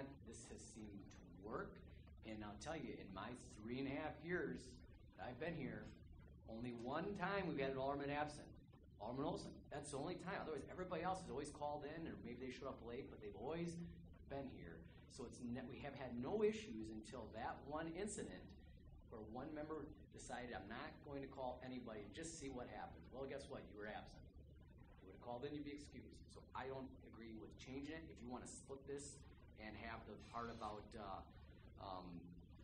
that, this has seemed to work. And I'll tell you, in my 3.5 years that I've been here, only one time we've had an alderman absent. Alderman Olson. That's the only time. Otherwise, everybody else has always called in, or maybe they showed up late, but they've always been here. So we have had no issues until that one incident where one member decided, I'm not going to call anybody and just see what happens. Well, guess what? You were absent. You would have called in, you'd be excused. So I don't agree with changing it. If you want to split this and have the part about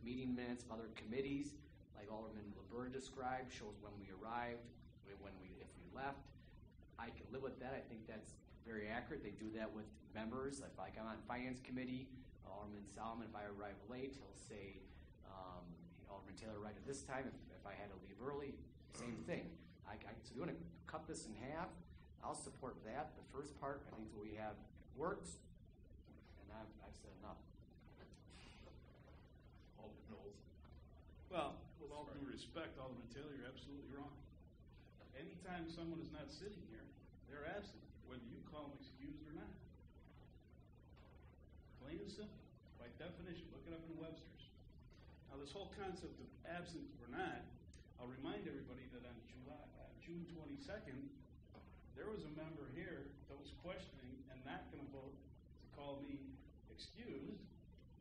meeting minutes of other committees, like Alderman LeBurn described, shows when we arrived, if we left. I can live with that. I think that's very accurate. They do that with members. Like I'm on Finance Committee, Alderman Solomon, if I arrive late, he'll say, Alderman Taylor arrived at this time. If I had to leave early, same thing. So you want to cut this in half, I'll support that. The first part, I think what we have works, and I've said enough. Alderman Olson. Well, with all due respect, Alderman Taylor, you're absolutely wrong. Anytime someone is not sitting here, they're absent, whether you call them excused or not. Plain and simple. By definition, look it up in Webster's. Now, this whole concept of absent or not, I'll remind everybody that on June 22nd, there was a member here that was questioning and not going to vote to call me excused,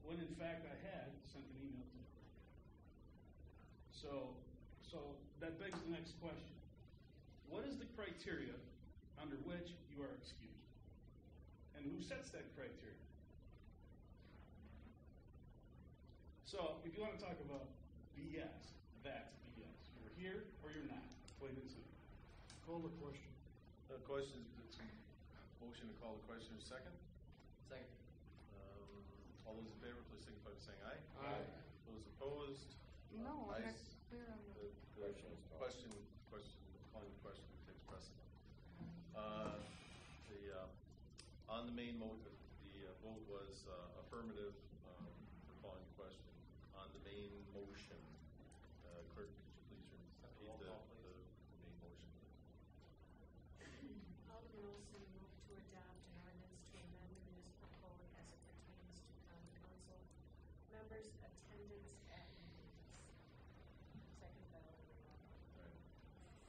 when in fact I had sent an email to him. So that begs the next question. What is the criteria under which you are excused? And who sets that criteria? So if you want to talk about BS, that's BS. You're here or you're not. Plain and simple. Call the question. The question is, motion to call the question is second. Second. All those in favor, please signify by saying aye. Aye. Those opposed? No, I'm Ayes. not clear on the Question, calling the question takes precedent. On the main motion, the vote was affirmative for calling the question. On the main motion, clerk, could you please repeat the main motion? Alderman Olson moved to adopt an ordinance to amend the municipal code as it pertains to common council members' attendance at meetings. Second by Alderman Wilhelm. Right.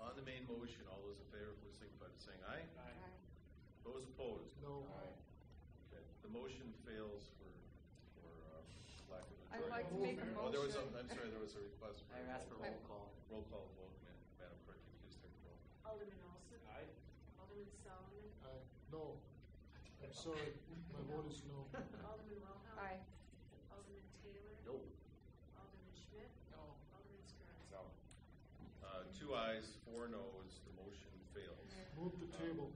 On the main motion, all those in favor, please signify by saying aye. Aye. Those opposed? No. Okay. The motion fails for lack of a I'd like to make a Oh, there was motion. I'm sorry, there was a request for I asked for roll call. Roll call vote, Madam Clerk, you please take the roll. Alderman Olson. Aye. Alderman Solomon. No. I'm sorry. My vote is no. Alderman Wilhelm. Aye. Alderman Taylor. No. Alderman Schmidt. No. Alderman Skowronski. No. 2 ayes, 4 noes. The motion fails. Move the table.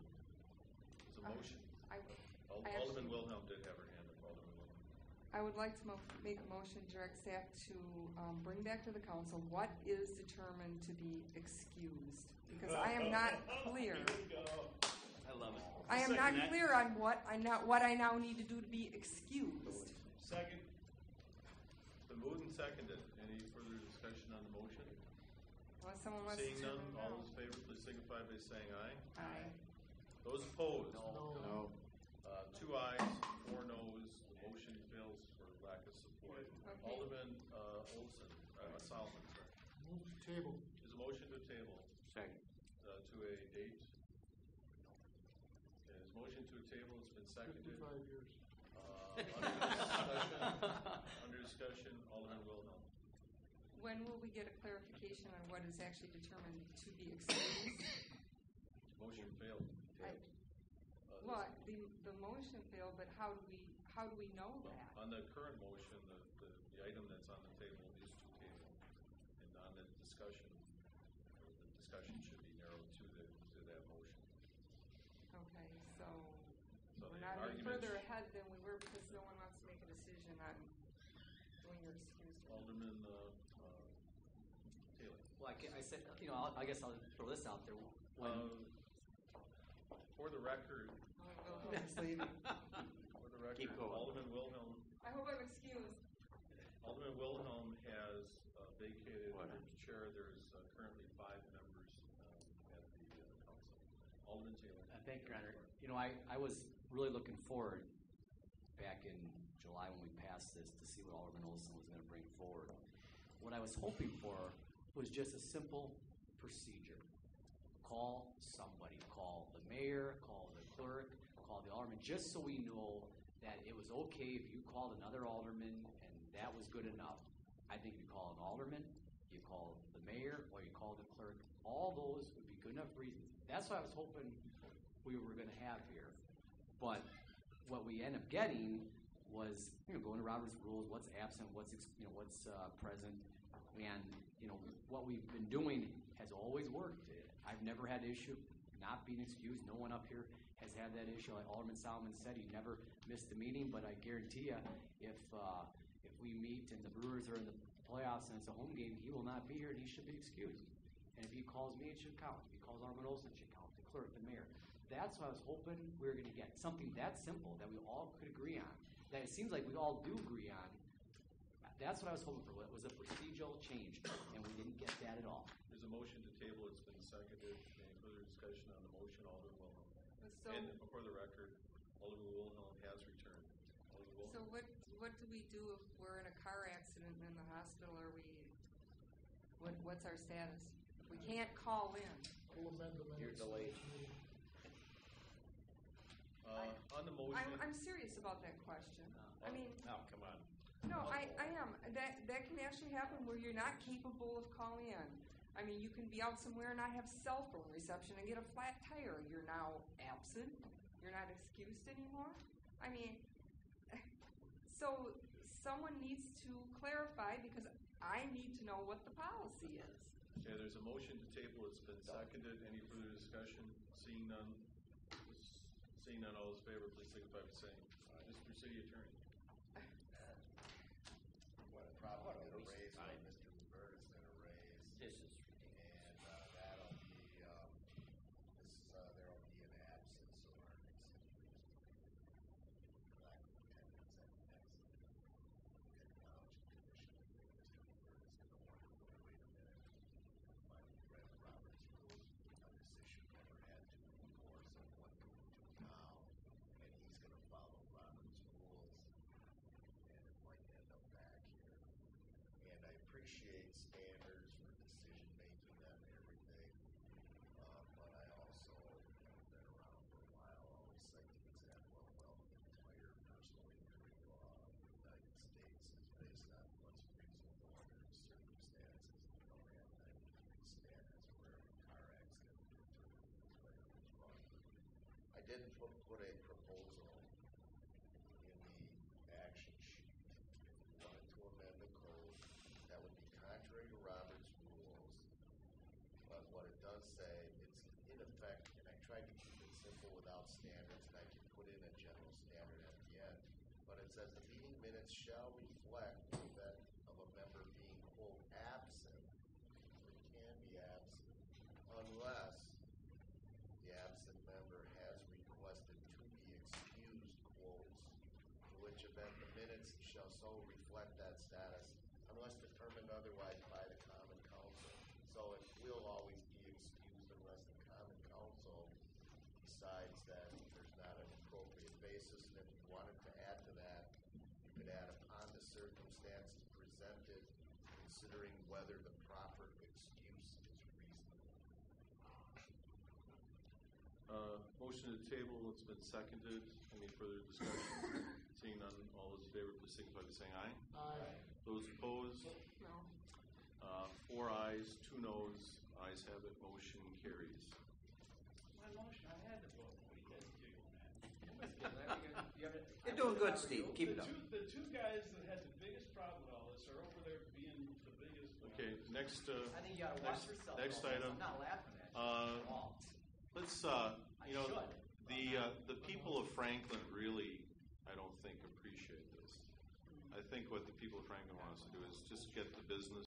It's a motion. Alderman Wilhelm did have her hand up. Alderman Wilhelm. I would like to make a motion, direct staff to bring back to the council what is determined to be excused, because I am not clear. I love it. I am not clear on what I now need to do to be excused. Second. It's been moved and seconded. Any further discussion on the motion? Unless someone wants Seeing to. none, all those in favor, please signify by saying aye. Aye. Those opposed? No. 2 ayes, 4 noes. The motion fails for lack of support. Okay. Alderman Olson, Solomon, sorry. Move the table. Is a motion to table Second. to a date? Okay, his motion to a table has been seconded. 55 years. Under discussion, Alderman Wilhelm. When will we get a clarification on what is actually determined to be excused? Motion failed. Well, the motion failed, but how do we know that? On the current motion, the item that's on the table is to table, and on the discussion should be narrowed to that motion. Okay, so So we're the not any arguments- further ahead than we were because no one wants to make a decision on when you're excused. Alderman Taylor. Well, I said, I guess I'll throw this out there. For the record, Keep going. Alderman Wilhelm. I hope I'm excused. Alderman Wilhelm has vacated the chair. There's currently 5 members at the council. Alderman Taylor. Thank you, Your Honor. I was really looking forward back in July when we passed this to see what Alderman Olson was going to bring forward. What I was hoping for was just a simple procedure. Call somebody. Call the mayor, call the clerk, call the alderman, just so we know that it was okay if you called another alderman and that was good enough. I think you call an alderman, you call the mayor, or you call the clerk. All those would be good enough reasons. That's what I was hoping we were going to have here. But what we end up getting was, going to Robert's rules, what's absent, what's present, and what we've been doing has always worked. I've never had an issue not being excused. No one up here has had that issue. Like Alderman Solomon said, he never missed a meeting, but I guarantee you, if we meet and the Brewers are in the playoffs and it's a home game, he will not be here and he should be excused. And if he calls me, it should count. If he calls Alderman Olson, it should count. The clerk, the mayor. That's what I was hoping we were going to get. Something that simple that we all could agree on. That it seems like we all do agree on. That's what I was hoping for. It was a procedural change, and we didn't get that at all. There's a motion to table. It's been seconded. Any further discussion on the motion? Alderman Wilhelm. So, And for the record, Alderman Wilhelm has returned. Alderman Wilhelm. so what do we do if we're in a car accident and in the hospital? What's our status? If we can't call in. We'll amend the You're minutes. delayed. On the motion. I'm serious about that question. I mean, come on. no, I am. That can actually happen where you're not capable of calling in. I mean, you can be out somewhere and not have cell phone reception and get a flat tire. You're now absent. You're not excused anymore. I mean, so someone needs to clarify because I need to know what the policy is. Okay, there's a motion to table. It's been seconded. Any further discussion? Seeing none, all those in favor, please signify by saying aye. Mr. City Attorney. What a problem I'm going to raise, what Mr. Levert is going to raise. This is ridiculous. And that'll be, there'll be an absence or an excuse. Lack of attendance at the next technology commission. Mr. Levert is going to wonder, wait a minute, I read Robert's rules on this issue, never had to before, so what do we do now? And he's going to follow Robert's rules, and it might end up back here. And I appreciate standards for decision making on everything, but I also have been around for a while. I always cite the example of the entire personal injury law of the United States is based on what's reasonable under the circumstances. You don't have 93 standards where a car accident determines whether it was wrong. I did put a proposal in the action sheet. If you wanted to amend the code, that would be contrary to Robert's rules. But what it does say, it's in effect, and I tried to keep it simple without standards, and I can put in a general standard at the end. But it says the meeting minutes shall reflect the event of a member being, quote, absent. It can be absent unless the absent member has requested to be excused, quotes, in which event the minutes shall so reflect that status unless determined otherwise by the Common Council. So it will always be excused unless the Common Council decides that there's not an appropriate basis. And if you wanted to add to that, you could add upon the circumstances presented, considering whether the proper excuse is reasonable. Motion to table. It's been seconded. Any further discussion? Seeing none, all those in favor, please signify by saying aye. Aye. Those opposed? No. 4 ayes, 2 noes. Ayes have it. Motion carries. My motion, I had to vote. What are you guys giggling at? You're doing good, Steve. Keep it up. The two guys that had the biggest problem with all this are over there being the biggest. Okay, next. I think you gotta watch yourself. Next Alderman. item. I'm not laughing at you at all. Let's. I should. The people of Franklin really, I don't think, appreciate this. I think what the people of Franklin want us to do is just get the business